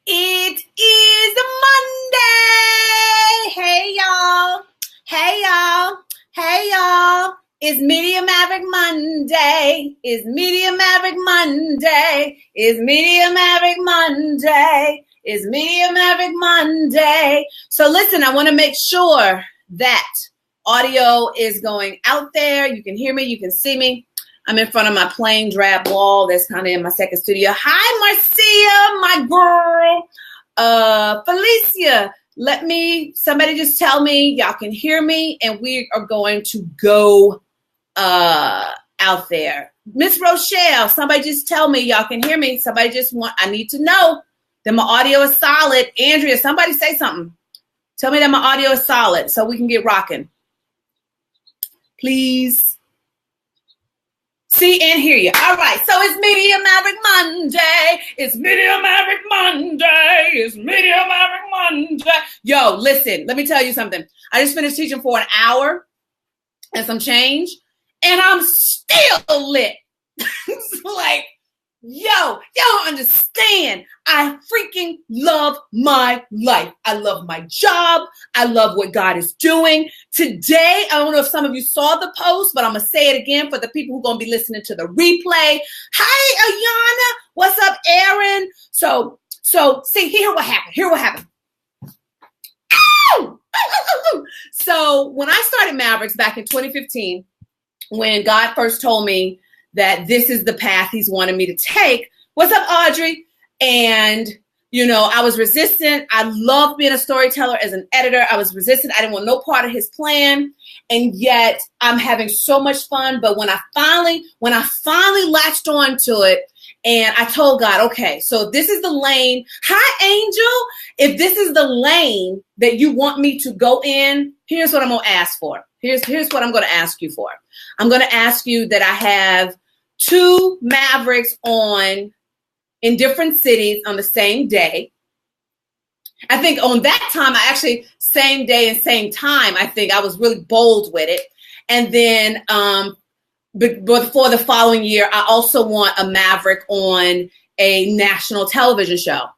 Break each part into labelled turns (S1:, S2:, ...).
S1: It is Monday. Hey, y'all. Hey, y'all. Hey, y'all. It's Media Maverick Monday. It's Media Maverick Monday. It's Media Maverick Monday. It's Media Maverick Monday. So listen, I want to make sure that audio is going out there. You can hear me. You can see me. I'm in front of my plain drab wall. That's kind of in my second studio. Hi, Marcia, my girl. Felicia, somebody just tell me y'all can hear me, and we are going to go out there. Miss Rochelle, somebody just tell me y'all can hear me. I need to know that my audio is solid. Andrea, somebody say something. Tell me that my audio is solid so we can get rocking. Please. See and hear you. All right. So it's Media Maverick Monday. It's Media Maverick Monday. It's Media Maverick Monday. Yo, listen, let me tell you something. I just finished teaching for an hour and some change, and I'm still lit. Like, yo, y'all don't understand. I freaking love my life. I love my job. I love what God is doing. Today, I don't know if some of you saw the post, but I'm going to say it again for the people who are going to be listening to the replay. Hi, Ayana. What's up, Aaron? So see, here what happened. Ow! So when I started Mavericks back in 2015, when God first told me that this is the path he's wanted me to take. What's up, Audrey? And, I was resistant. I loved being a storyteller as an editor. I was resistant. I didn't want no part of his plan. And yet I'm having so much fun. But when I finally latched on to it, and I told God, okay, so if this is the lane. Hi, Angel. If this is the lane that you want me to go in, here's what I'm going to ask for. Here's what I'm going to ask you for. I'm going to ask you that I have 2 Mavericks in different cities on the same day. I think on that time, same day and same time, I think I was really bold with it. And then before the following year, I also want a Maverick on a national television show.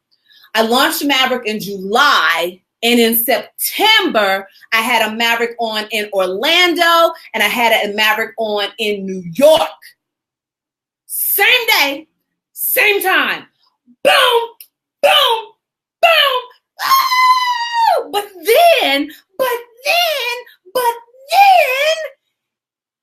S1: I launched Maverick in July. And in September, I had a Maverick on in Orlando, and I had a Maverick on in New York. Same day, same time. Boom, boom, boom. Oh! But then,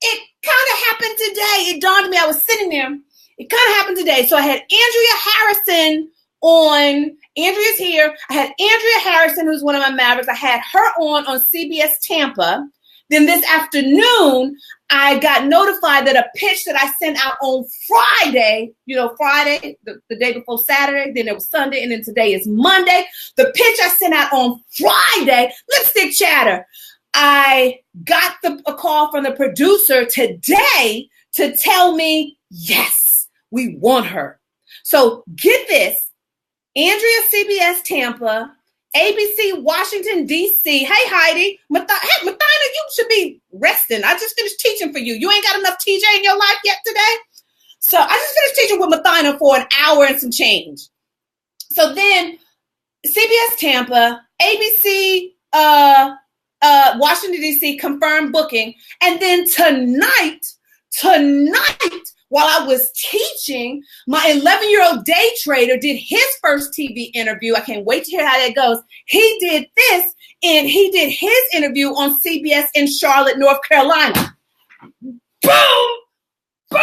S1: it kind of happened today. It dawned on me. I was sitting there. It kind of happened today. So I had Andrea Harrison on. Andrea's here. I had Andrea Harrison, who's one of my Mavericks. I had her on CBS Tampa. Then this afternoon, I got notified that a pitch that I sent out on Friday, Friday, the day before Saturday, then it was Sunday, and then today is Monday. The pitch I sent out on Friday, lipstick chatter. I got a call from the producer today to tell me, yes, we want her. So get this. Andrea, CBS Tampa, ABC, Washington, D.C. Hey, Heidi. Mathina, you should be resting. I just finished teaching for you. You ain't got enough TJ in your life yet today? So I just finished teaching with Mathina for an hour and some change. So then CBS Tampa, ABC, Washington, D.C. confirmed booking. And then tonight, while I was teaching, my 11-year-old day trader did his first TV interview. I can't wait to hear how that goes. He did this, and he did his interview on CBS in Charlotte, North Carolina. Boom! Boom!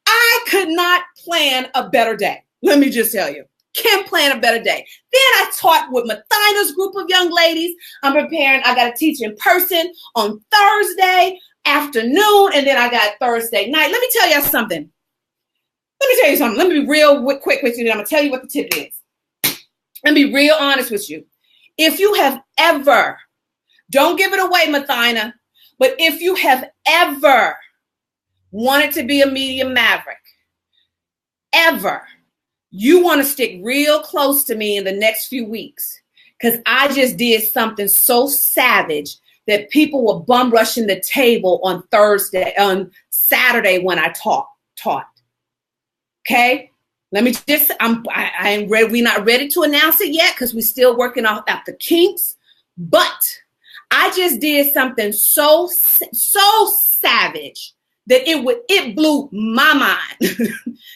S1: I could not plan a better day. Let me just tell you. Can't plan a better day. Then I taught with Mathina's group of young ladies. I'm preparing. I got to teach in person on Thursday afternoon, and then I got Thursday night. Let me tell you something. Let me be real quick with you, and I'm going to tell you what the tip is. Let me be real honest with you. If you have ever, don't give it away, Mathina, but if you have ever wanted to be a media maverick, ever, you want to stick real close to me in the next few weeks, because I just did something so savage that people were bum rushing the table on Saturday when I taught. Okay? Let me just, I ain't ready. We're not ready to announce it yet because we're still working out the kinks. But I just did something so savage that it blew my mind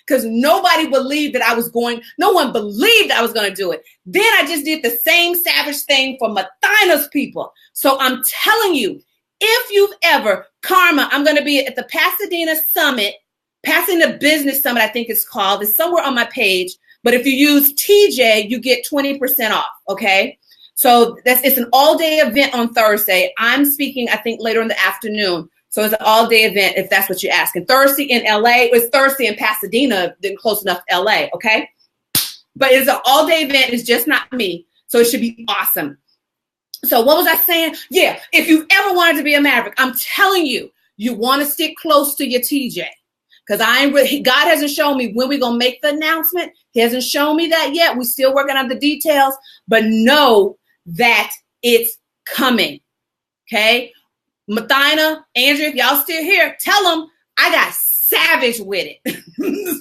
S1: because nobody believed that no one believed I was going to do it. Then I just did the same savage thing for Mathina's people. So I'm telling you, if you've ever, Karma, I'm going to be at the Pasadena Summit, Pasadena Business Summit, I think it's called. It's somewhere on my page. But if you use TJ, you get 20% off, okay? So it's an all-day event on Thursday. I'm speaking, I think, later in the afternoon. So it's an all-day event, if that's what you're asking. Thursday in LA, it's Thursday in Pasadena, then close enough to LA, okay? But it's an all-day event. It's just not me. So it should be awesome. So what was I saying? Yeah, if you've ever wanted to be a Maverick, I'm telling you, you want to stick close to your TJ. Because God hasn't shown me when we're going to make the announcement. He hasn't shown me that yet. We're still working on the details. But know that it's coming. Okay? Mathina, Andrea, if y'all still here, tell them I got savage with it.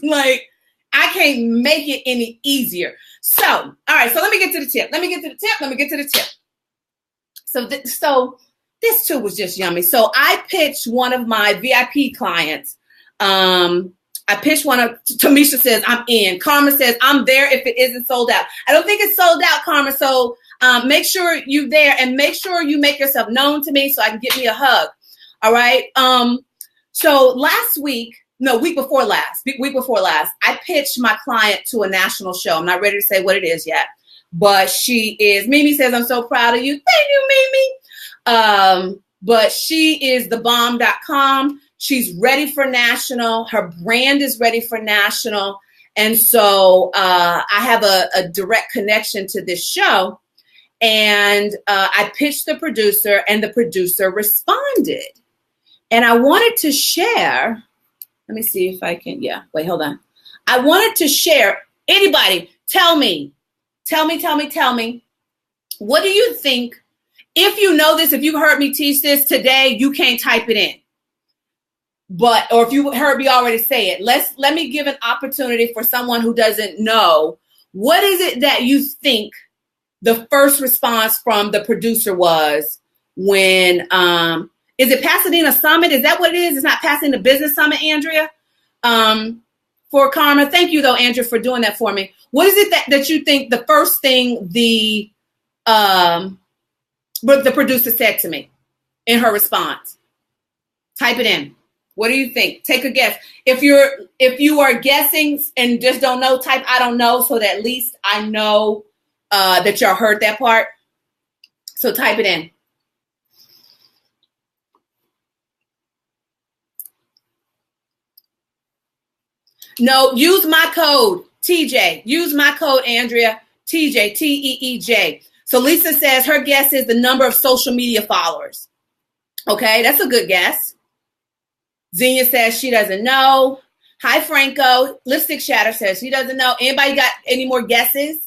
S1: Like, I can't make it any easier. So, all right. So let me get to the tip. So this too was just yummy. So I pitched one of my VIP clients. Tamisha says, I'm in. Karma says, I'm there if it isn't sold out. I don't think it's sold out, Karma. So make sure you're there and make sure you make yourself known to me so I can get me a hug. All right. So week before last, I pitched my client to a national show. I'm not ready to say what it is yet, but Mimi says, I'm so proud of you. Thank you, Mimi. But she is thebomb.com. She's ready for national. Her brand is ready for national. And so I have a direct connection to this show. And I pitched the producer and the producer responded. And I wanted to share. Let me see if I can. Yeah, wait, hold on. I wanted to share. Anybody, tell me. What do you think? If you know this, if you've heard me teach this today, you can't type it in. Or if you heard me already say it, let me give an opportunity for someone who doesn't know. What is it that you think the first response from the producer was when, is it Pasadena Summit? Is that what it is? It's not Pasadena Business Summit, Andrea? For Karma. Thank you though, Andrea, for doing that for me. What is it that you think the first thing the producer said to me in her response? Type it in. What do you think? Take a guess. If you are guessing and just don't know, type I don't know so that at least I know that y'all heard that part. So type it in. No, use my code, TJ. Use my code, Andrea, TJ, TEEJ. So Lisa says her guess is the number of social media followers. Okay, that's a good guess. Xenia says she doesn't know. Hi, Franco. Lipstick Shatter says she doesn't know. Anybody got any more guesses?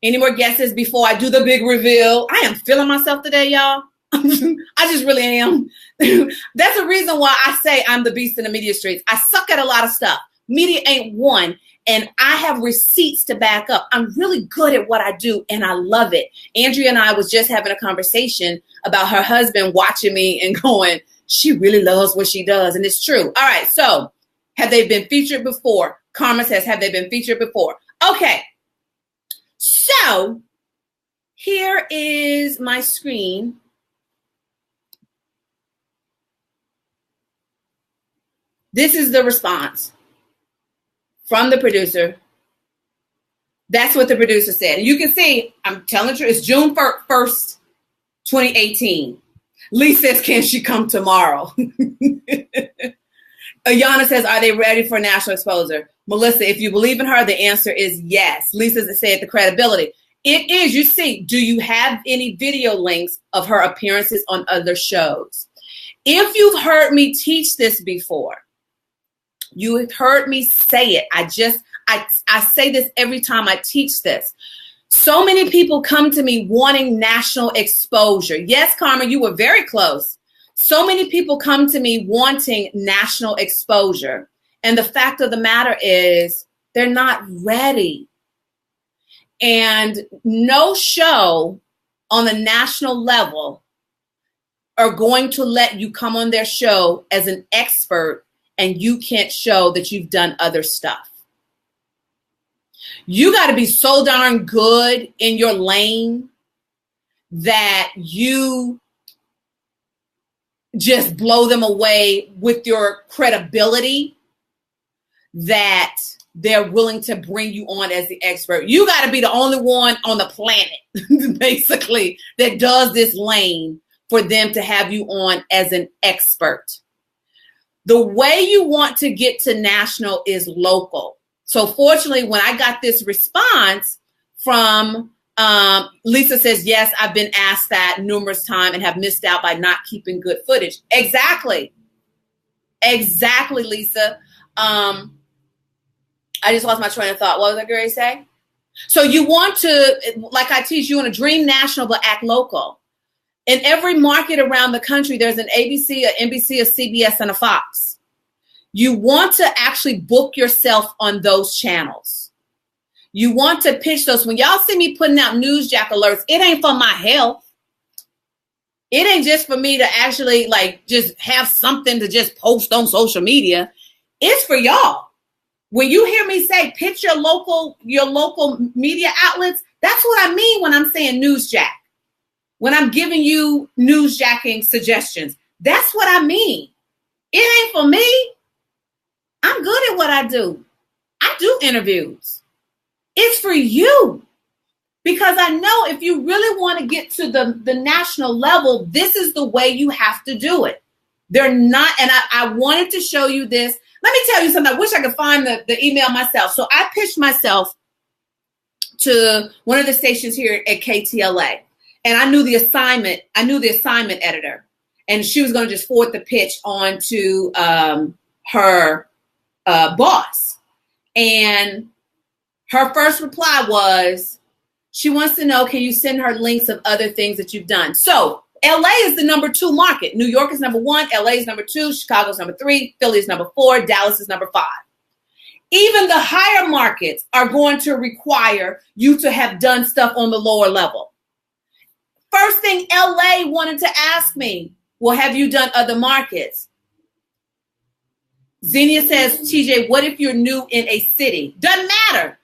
S1: Any more guesses before I do the big reveal? I am feeling myself today, y'all. I just really am. That's the reason why I say I'm the beast in the media streets. I suck at a lot of stuff. Media ain't one. And I have receipts to back up. I'm really good at what I do, and I love it. Andrea and I was just having a conversation about her husband watching me and going, she really loves what she does. And it's true. All right. So have they been featured before? Karma says, have they been featured before? Okay. So here is my screen. This is the response from the producer. That's what the producer said. And you can see, I'm telling the truth, it's June 1st, 2018. Lee says, can she come tomorrow? Ayana says, are they ready for national exposure? Melissa, if you believe in her, the answer is yes. Lisa said the credibility. It is. You see, do you have any video links of her appearances on other shows? If you've heard me teach this before, you have heard me say it. I say this every time I teach this. So many people come to me wanting national exposure. Yes, Carmen, you were very close. So many people come to me wanting national exposure. And the fact of the matter is, They're not ready. And no show on the national level are going to let you come on their show as an expert and you can't show that you've done other stuff. You got to be so darn good in your lane that you just blow them away with your credibility that they're willing to bring you on as the expert. You got to be the only one on the planet, basically, that does this lane for them to have you on as an expert. The way you want to get to national is local. So fortunately, when I got this response from Lisa says, yes, I've been asked that numerous times and have missed out by not keeping good footage. Exactly. Exactly, Lisa. I just lost my train of thought. What was I going to say? So you want to, like I teach, you want to dream national, but act local. In every market around the country, there's an ABC, a NBC, a CBS, and a Fox. You want to actually book yourself on those channels. You want to pitch those. When y'all see me putting out newsjack alerts, it ain't for my health. It ain't just for me to actually like just have something to just post on social media. It's for y'all. When you hear me say pitch your local media outlets, that's what I mean when I'm saying newsjack. When I'm giving you newsjacking suggestions, that's what I mean. It ain't for me. I'm good at what I do. I do interviews. It's for you. Because I know if you really want to get to the national level, this is the way you have to do it. They're not, and I wanted to show you this. Let me tell you something. I wish I could find the email myself. So I pitched myself to one of the stations here at KTLA. And I knew the assignment editor. And she was going to just forward the pitch on to her boss. And her first reply was, she wants to know, can you send her links of other things that you've done? So LA is the number 2 market. New York is number 1. LA is number 2. Chicago is number 3. Philly is number 4. Dallas is number 5. Even the higher markets are going to require you to have done stuff on the lower level. First thing LA wanted to ask me, well, have you done other markets? Xenia says, TJ, what if you're new in a city? Doesn't matter.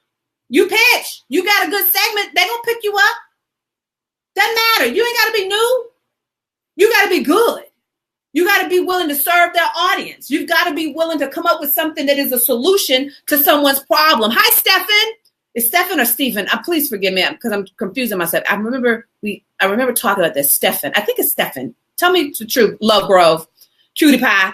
S1: You pitch. You got a good segment. They're going to pick you up. Doesn't matter. You ain't got to be new. You got to be good. You got to be willing to serve their audience. You've got to be willing to come up with something that is a solution to someone's problem. Hi, Stephen. Is Stephen or Stephen? Please forgive me because I'm confusing myself. I remember talking about this. Stephen. I think it's Stephen. Tell me the truth. Love Grove. Cutie pie.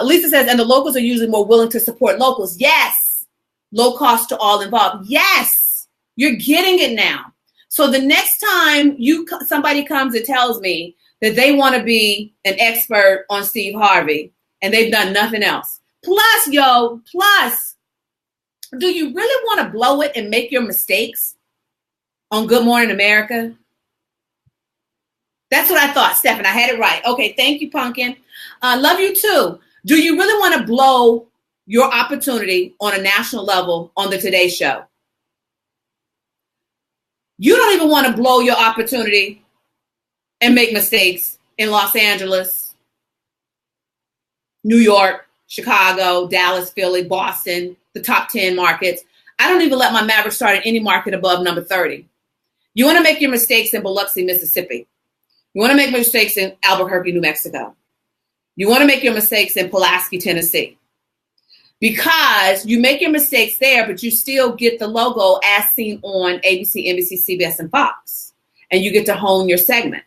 S1: Lisa says, and the locals are usually more willing to support locals. Yes. Low cost to all involved. Yes. You're getting it now. So the next time somebody comes and tells me that they want to be an expert on Steve Harvey and they've done nothing else. Plus, do you really want to blow it and make your mistakes on Good Morning America? That's what I thought, Stephen. I had it right. Okay, thank you, Pumpkin. Love you too. Do you really want to blow your opportunity on a national level on the Today Show? You don't even want to blow your opportunity and make mistakes in Los Angeles, New York, Chicago, Dallas, Philly, Boston, the top 10 markets. I don't even let my Maverick start in any market above number 30. You want to make your mistakes in Biloxi, Mississippi. You want to make mistakes in Albuquerque, New Mexico. You want to make your mistakes in Pulaski, Tennessee. Because you make your mistakes there, but you still get the logo as seen on ABC, NBC, CBS, and Fox. And you get to hone your segment.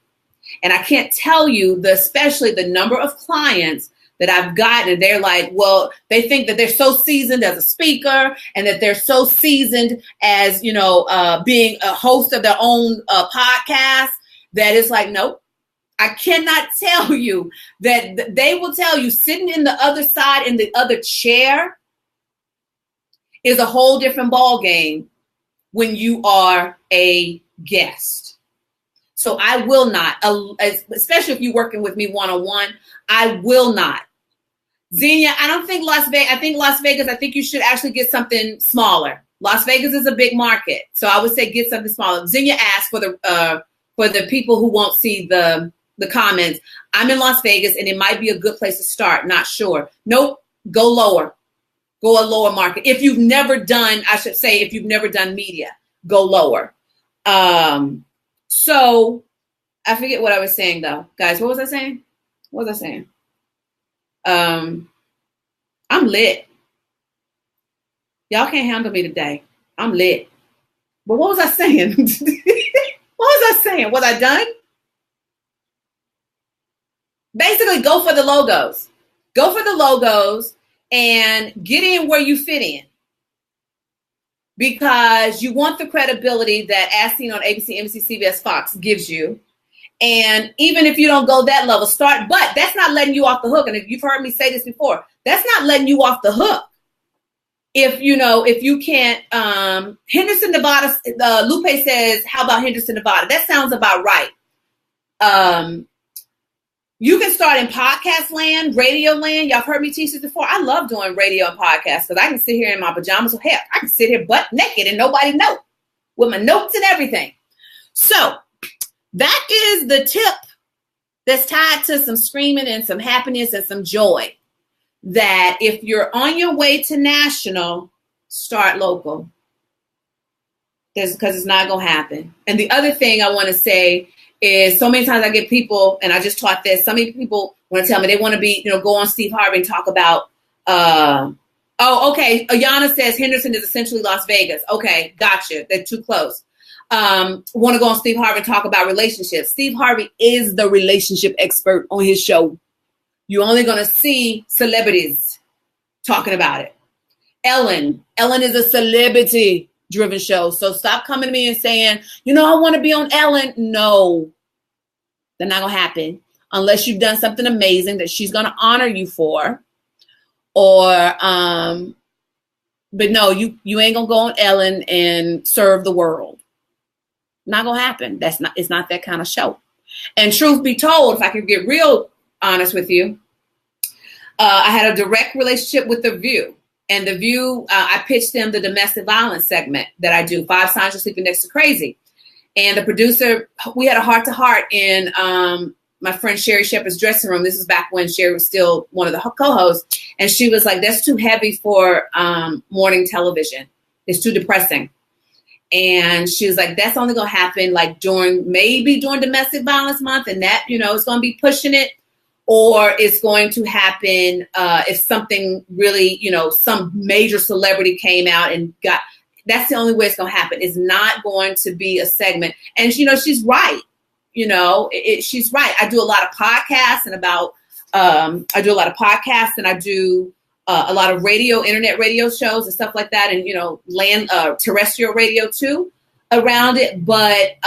S1: And I can't tell you, especially the number of clients that I've gotten, and they're like, well, they think that they're so seasoned as a speaker and that they're so seasoned as, being a host of their own podcast that it's like, nope. I cannot tell you that they will tell you sitting in the other side in the other chair is a whole different ball game when you are a guest. So I will not, especially if you're working with me one-on-one, I will not Xenia, I don't think Las Vegas. I think you should actually get something smaller. Las Vegas is a big market, so I would say get something smaller. Xenia asked for the people who won't see the comments. I'm in Las Vegas, and it might be a good place to start. Not sure. Nope. Go lower. Go a lower market. If you've never done media, go lower. So I forget what I was saying though, guys. What was I saying? I'm lit. Y'all can't handle me today. I'm lit. But what was I saying? Was I done? Basically, go for the logos. Go for the logos and get in where you fit in. Because you want the credibility that As Seen on ABC, NBC, CBS, Fox gives you. And even if you don't go that level, start. But that's not letting you off the hook. And if you've heard me say this before, that's not letting you off the hook. If you can't, Henderson, Nevada, Lupe says, how about Henderson, Nevada? That sounds about right. You can start in podcast land, radio land. Y'all have heard me teach this before. I love doing radio and podcasts because I can sit here in my pajamas. Well, heck, I can sit here butt naked and nobody know with my notes and everything. So that is the tip that's tied to some screaming and some happiness and some joy. That if you're on your way to national, start local. Because it's not going to happen. And the other thing I want to say is so many times I get people, and I just taught this, so many people want to tell me they want to go on Steve Harvey and talk about, okay, Ayana says Henderson is essentially Las Vegas. Okay, gotcha. They're too close. Want to go on Steve Harvey and talk about relationships. Steve Harvey is the relationship expert on his show. You're only going to see celebrities talking about it. Ellen is a celebrity-driven show. So stop coming to me and saying, I want to be on Ellen. No, that's not going to happen unless you've done something amazing that she's going to honor you for. Or, but no, you ain't going to go on Ellen and serve the world. Not going to happen. It's not that kind of show. And truth be told, if I can get real honest with you, I had a direct relationship with The View. And The View, I pitched them the domestic violence segment that I do, 5 Signs You're Sleeping Next to Crazy. And the producer, we had a heart-to-heart in my friend Sherry Shepherd's dressing room. This is back when Sherry was still one of the co-hosts. And she was like, that's too heavy for morning television. It's too depressing. And she was like, that's only going to happen like during Domestic Violence Month. And that, it's going to be pushing it. Or it's going to happen if something really, some major celebrity came out and that's the only way it's going to happen. It's not going to be a segment. And, she's right. She's right. I do a lot of podcasts and I do a lot of radio, internet radio shows and stuff like that. And, terrestrial radio too around it. But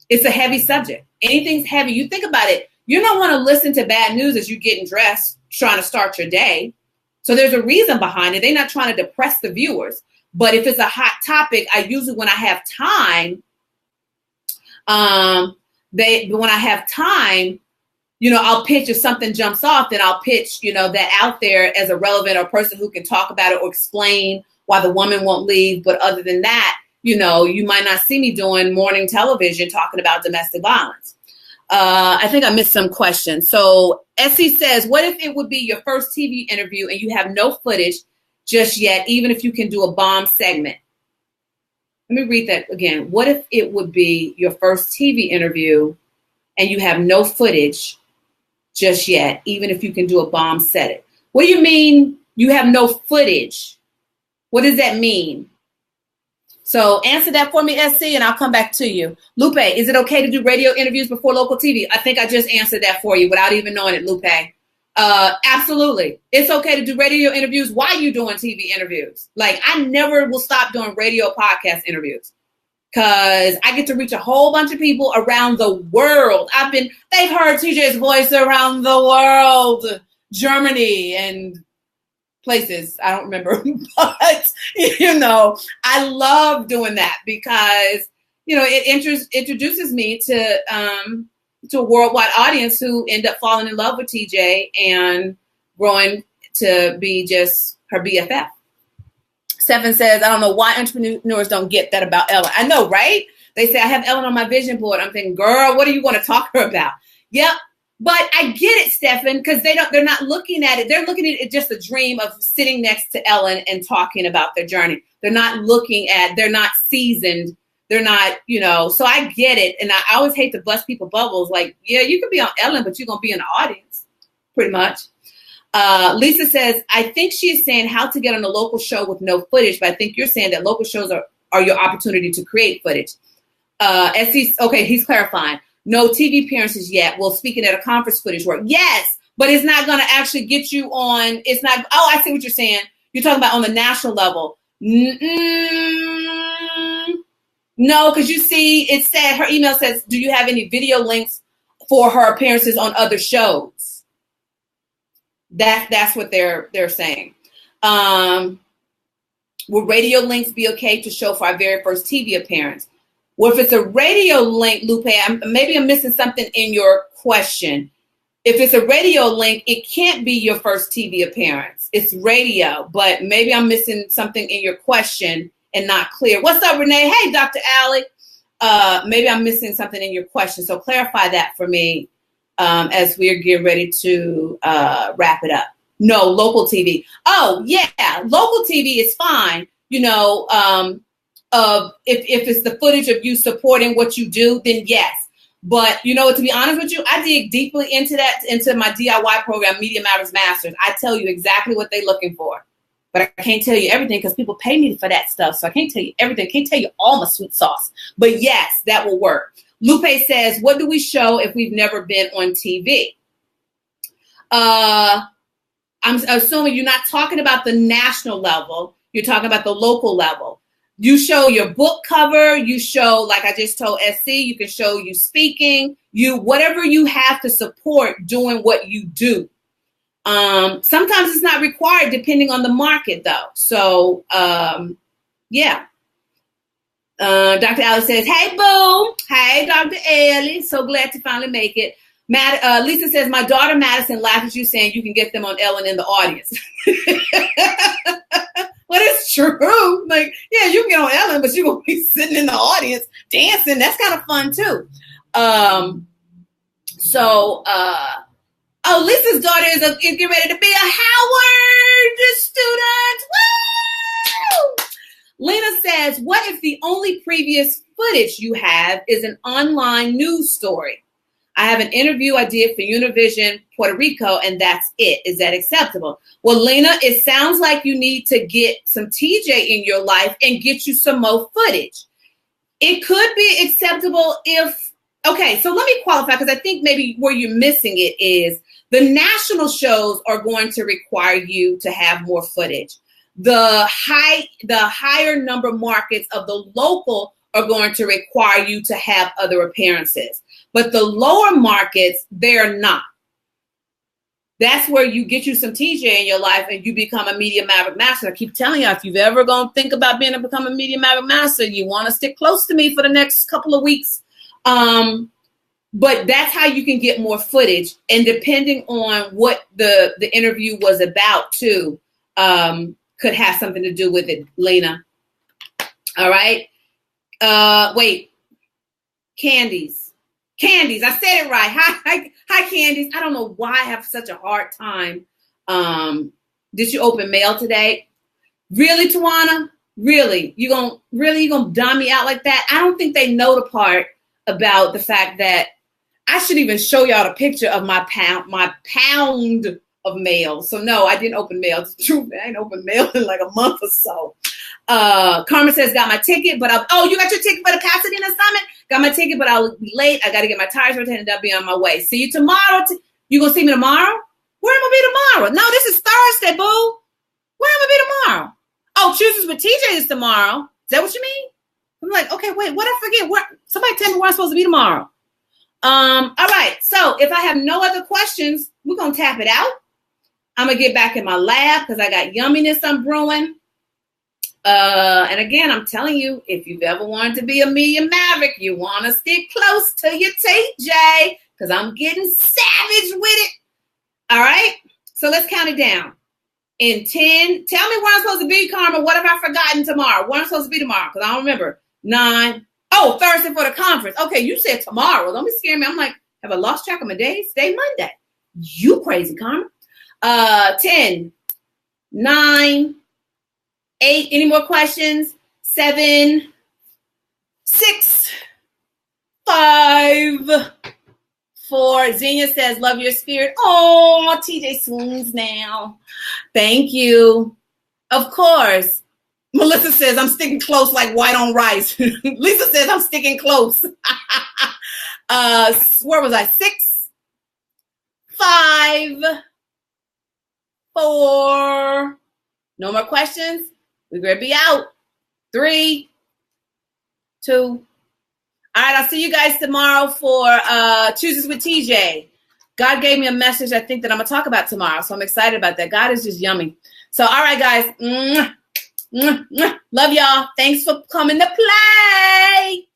S1: it's a heavy subject. Anything's heavy. You think about it. You don't want to listen to bad news as you're getting dressed, trying to start your day. So there's a reason behind it. They're not trying to depress the viewers. But if it's a hot topic, I usually, when I have time, I'll pitch if something jumps off, then I'll pitch, that out there as a relevant or person who can talk about it or explain why the woman won't leave. But other than that, you might not see me doing morning television talking about domestic violence. I think I missed some questions. So Essie says, what if it would be your first TV interview and you have no footage just yet, even if you can do a bomb segment? Let me read that again. What if it would be your first TV interview and you have no footage just yet, even if you can do a bomb set? What do you mean you have no footage? What does that mean? So answer that for me, SC, and I'll come back to you. Lupe, is it okay to do radio interviews before local TV? I think I just answered that for you without even knowing it, Lupe. Absolutely. It's okay to do radio interviews while you're doing TV interviews. Like, I never will stop doing radio podcast interviews because I get to reach a whole bunch of people around the world. They've heard TJ's voice around the world, Germany and places I don't remember, but I love doing that because it introduces me to a worldwide audience who end up falling in love with TJ and growing to be just her BFF. Stephen says, I don't know why entrepreneurs don't get that about Ellen. I know, right? They say, I have Ellen on my vision board. I'm thinking, girl, what are you going to talk to her about? Yep. But I get it, Stephen, because they're not looking at it. They're looking at it just a dream of sitting next to Ellen and talking about their journey. They're not they're not seasoned. They're not, so I get it. And I always hate to bust people's bubbles. Like, yeah, you can be on Ellen, but you're going to be in the audience pretty much. Lisa says, I think she is saying how to get on a local show with no footage, but I think you're saying that local shows are your opportunity to create footage. Okay, he's clarifying. No TV appearances yet. Well, speaking at a conference footage work. Yes, but it's not going to actually get you on. It's not. Oh, I see what you're saying. You're talking about on the national level. No, because you see, it said, her email says, do you have any video links for her appearances on other shows? That's what they're saying. Will radio links be okay to show for our very first TV appearance? Well, if it's a radio link, Lupe, maybe I'm missing something in your question. If it's a radio link, it can't be your first TV appearance. It's radio, but maybe I'm missing something in your question and not clear. What's up, Renee? Hey, Dr. Alley. Maybe I'm missing something in your question. So clarify that for me as we're getting ready to wrap it up. No, local TV. Oh, yeah, local TV is fine. If it's the footage of you supporting what you do, then yes. But, to be honest with you, I dig deeply into my DIY program, Media Mavericks Masters. I tell you exactly what they're looking for. But I can't tell you everything because people pay me for that stuff. So I can't tell you everything. I can't tell you all my sweet sauce. But yes, that will work. Lupe says, what do we show if we've never been on TV? I'm assuming you're not talking about the national level. You're talking about the local level. You show your book cover. You show, like I just told SC, you can show you speaking, whatever you have to support doing what you do. Sometimes it's not required depending on the market though. So, yeah. Dr. Alice says, hey, boo. Hey, Dr. Ellie. So glad to finally make it. Lisa says, my daughter Madison laughed at you saying you can get them on Ellen in the audience. Well, it's true. Like, yeah, you can get on Ellen, but you're going to be sitting in the audience dancing. That's kind of fun, too. Lisa's daughter is getting ready to be a Howard student. Woo! Lena says, what if the only previous footage you have is an online news story? I have an interview I did for Univision Puerto Rico, and that's it. Is that acceptable? Well, Lena, it sounds like you need to get some TJ in your life and get you some more footage. It could be acceptable okay, so let me qualify because I think maybe where you're missing it is the national shows are going to require you to have more footage. The higher number markets of the local are going to require you to have other appearances. But the lower markets, they're not. That's where you get you some TJ in your life and you become a Media Maverick Master. I keep telling you, if you've ever going to think about become a Media Maverick Master, you want to stick close to me for the next couple of weeks. But that's how you can get more footage. And depending on what the interview was about too, could have something to do with it, Lena. All right. Wait, Candies. I said it right. Hi, Candies. I don't know why I have such a hard time. Did you open mail today? Really, Tawana? Really? You gonna dumb me out like that? I don't think they know the part about the fact that I should even show y'all a picture of my pound of mail. So no, I didn't open mail. It's true. I ain't opened mail in like a month or so. Carmen says, got my ticket, but you got your ticket for the Pasadena Summit? Got my ticket, but I'll be late. I got to get my tires rotated. I'll be on my way. See you tomorrow. You going to see me tomorrow? Where am I be tomorrow? No, this is Thursday, boo. Where am I be tomorrow? Oh, Chooses with TJ is tomorrow. Is that what you mean? I'm like, okay, wait, what I forget? What? Somebody tell me where I'm supposed to be tomorrow. All right. So if I have no other questions, we're going to tap it out. I'm going to get back in my lab because I got yumminess I'm brewing. And again, I'm telling you, if you've ever wanted to be a Media Maverick, you want to stick close to your TJ because I'm getting savage with it. All right. So let's count it down. In 10, tell me where I'm supposed to be, Karma. What have I forgotten tomorrow? Where I'm supposed to be tomorrow? Because I don't remember. 9. Oh, Thursday for the conference. Okay, you said tomorrow. Don't be scaring me. I'm like, have I lost track of my days? Stay Monday. You crazy, Karma. 10, 9, 8. Any more questions? 7, 6, 5, 4. Xenia says, love your spirit. Oh, TJ swoons now. Thank you. Of course. Melissa says, I'm sticking close like white on rice. Lisa says, I'm sticking close. Where was I? 6, 5, 4. No more questions. We're going to be out. 3, 2. All right, I'll see you guys tomorrow for Chooses with TJ. God gave me a message I think that I'm going to talk about tomorrow, so I'm excited about that. God is just yummy. So, all right, guys. Love y'all. Thanks for coming to play.